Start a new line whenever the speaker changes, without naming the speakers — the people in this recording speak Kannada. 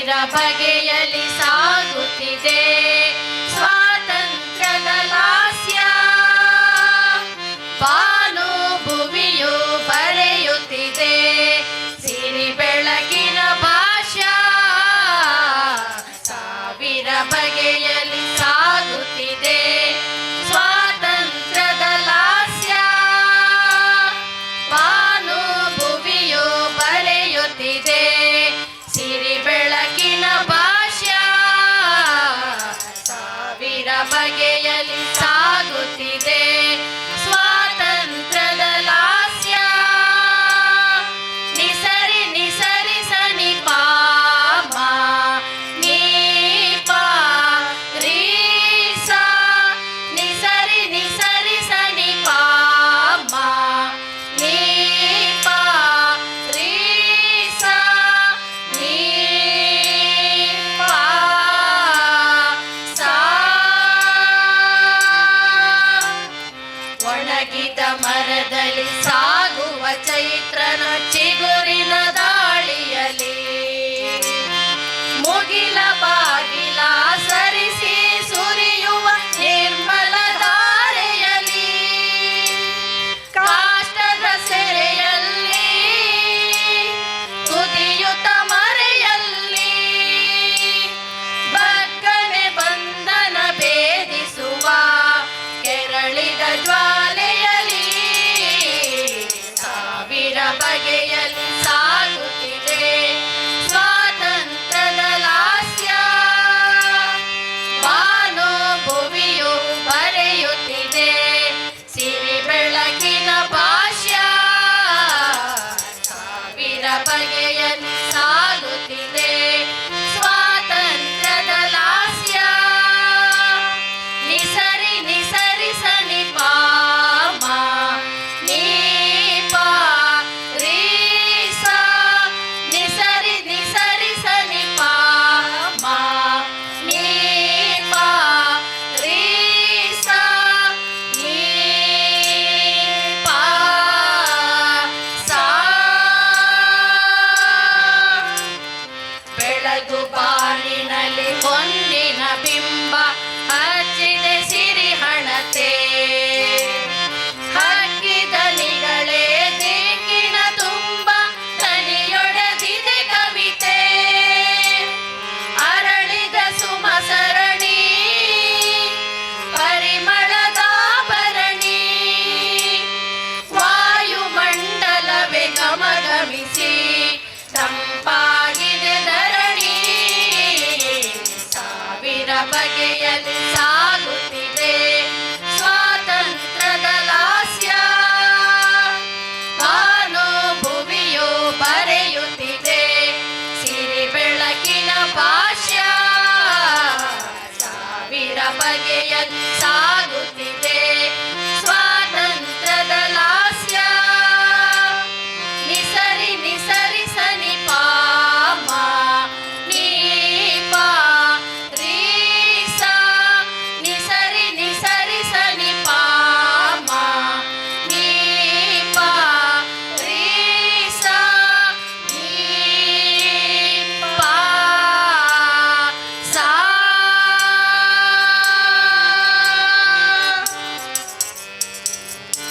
ಸಾವಿರ ಬಗೆಯಲ್ಲಿ ಸಾಗುತ್ತಿದೆ ಸ್ವಾತಂತ್ರ್ಯದ ಲಾಸ್ಯ. ಬಾನು ಭುವಿಯು ಬರೆಯುತ್ತಿದೆ ಸಿರಿ ಬೆಳಕಿನ ಭಾಷ್ಯ. ಸಾವಿರ ಬಗೆಯಲ್ಲಿ ಸಾಗುತ್ತಿದೆ ಸ್ವಾತಂತ್ರ್ಯದ ಲಾಸ್ಯ. ಬಾನು ಭುವಿಯು ಬರೆಯುತ್ತಿದೆ ಸಿರಿ ಬೆಳಕಿನ ಭಾಷ್ಯ. ಸಾವಿರ ಬಗೆಯಲ್ಲಿ ಸಾಗುತ್ತಿದೆ ಸ್ವಾತಂತ್ರ್ಯದ ಲಾಸ್ಯ. ನಿಸರಿ ನಿಸರಿ ಸನಿ ಪಾಮ ನೀ ಪಾ ರೀ ಸಾ. ನಿಸರಿ ನಿಸರಿ ಸನಿ ಪಾಮ ನೀ ಪಾ ರೀ ಸಾ ನೀ ಪಾ ಸಾ. ಒಣಗಿದ ಮರದಲ್ಲಿ ಸಾಗುವ ಚೈತ್ರನ ಚಿಗುರಿನ ದಾಳಿಯಲಿ ಮುಗಿಲ ಬಾಗಿಲ ಸರಿಸಿ ಸುರಿಯುವ ನಿರ್ಮಲ ಧಾರೆಯಲಿ. ಕಾಷ್ಟದ ಸೆರೆಯಲ್ಲಿ ಕುದಿಯುತ್ತ ಮರೆಯಲ್ಲಿ ಬಗ್ಗನೆ ಬಂಧನ ಭೇದಿಸುವ ಕೆರಳಿದ ಜ್ವಾಲೆಯಲಿ. ಸಾವಿರ ಬಗೆಯಲ್ಲಿ ಸಾಗುತ್ತಿದೆ ಸ್ವಾತಂತ್ರ್ಯದ ಲಾಸ್ಯ. ಬಾನು ಭುವಿಯು ಬರೆಯುತ್ತಿದೆ ಸಿರಿ ಬೆಳಕಿನ ಭಾಷ್ಯ. ಸಾವಿರ ಬಗೆಯಲ್ಲಿ ಸಾಗುತ್ತಿದೆ ಸ್ವಾತಂತ್ರ್ಯದ ಲಾಸ್ಯ. ನಿಸರಿ ನಿಸರಿ ಸನಿ ಪಾಮ ನೀ ಪಾ ರೀ ಸಾ. ನಿಸರಿ ನಿಸರಿ ಸನಿ ಪಾಮ ನೀ ಪಾ ರೀ ಸಾ ನೀ ಪಾ ಸಾ. ಬೆಳಗು ಬಾನಿನಲ್ಲಿ ಹೊನ್ನಿನ ಬಿಂಬ ಹಚ್ಚಿದೆ ಸಿರಿ ಹಣತೆ. ಹಕ್ಕಿದನಿಗಳೇ ದಿಕ್ಕಿನ ತುಂಬ ತನಿಯೊಡೆದಿದೆ ಕವಿತೆ. ಅರಳಿದ ಸುಮಸರಣಿ ಪರಿಮಳದ ಭರಣಿ. ವಾಯುಮಂಡಲವೇ ಗಮಗಮಿಸಿ ತಂಪಾಗಿದೆ ಧರಣಿ. ಸಾವಿರ ಬಗೆಯಲ್ಲಿ ಸಾಗುತ್ತಿದೆ ಸ್ವಾತಂತ್ರ್ಯದ ಲಾಸ್ಯ. ಬಾನು ಭುವಿಯು ಬರೆಯುತ್ತಿದೆ ಸಿರಿ ಬೆಳಕಿನ ಭಾಷ್ಯ. ಸಾವಿರ ಬಗೆಯಲ್ಲಿ